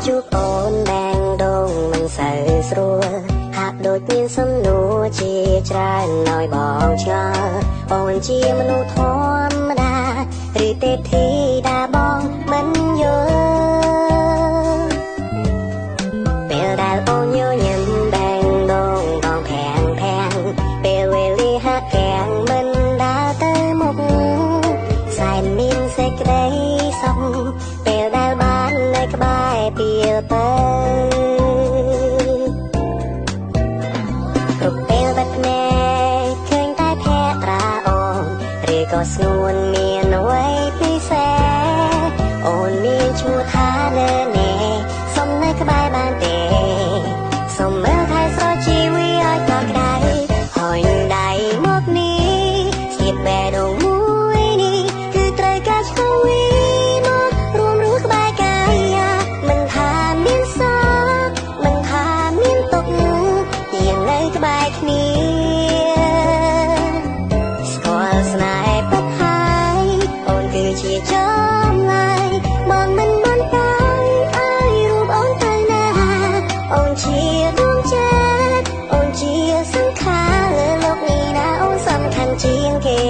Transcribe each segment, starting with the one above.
ជួបអូនបែងដងមិនសូវស្រួលហាក់ដូចមានសំណួរជាច្រើនឲ្យបងឆ្ងល់អូនជាមនុស្សធម្មតាឬទេពធីតាបងមិនយល់ពេលដែលអូនញញឹមបែងដងបងភាំងពេលវេលាហាក់កាំងមិនដើរទៅមុខសែនមានសេចក្តីសុខពេលដែលបាននៅក្បែរពីលទៅគ្រប់ពេលបិទភ្នែកឃើញតែភក្ត្រាអូនឬក៏ស្ងួនមានអ្វីពិសេសអូនមានឈ្មោះថាលើនេះសុំនៅក្បែរបានទេសុំមើលថែស្រោចជីវិតឲ្យកក់ក្ដៅហើយដៃមកនេះស្គៀបបេះដូងមួយនេះគឺត្រូវការឆ្លងវិមករួមរស់ក្បែរកាយមិនថាមានសោកមិនថាមានទុក្ខយើងនៅក្បែរគ្នាស្គាល់ស្នេហ៍ពិតហើយអូនគឺជាចំឡាយបងមិនបានតែឲ្យរូបអូនទៅណាអូនជាដួងចិត្តអូនជាសង្ខារលើលោកនេះណាអូនសំខាន់ជាងគេ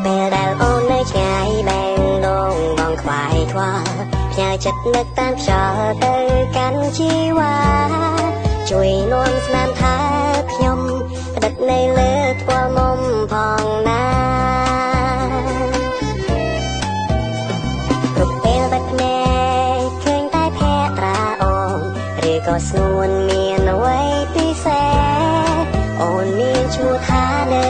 ពេលដែលអូននៅឆ្ងាយបែងដងបងខ្វាយខ្វល់ផ្ញើចិត្តនឹកតាមខ្យល់ទៅកាន់ជីវ៉ាជួយនាំស្នាមថាខ្ញុំផ្ដិតនៅលើថ្ពាល់មុំផងណាគ្រប់ពេលបិទភ្នែកឃើញតែភក្ត្រាអូនឬក៏ស្ងួនមានអ្វីពិសេសអូនមានឈ្មោះថាលើ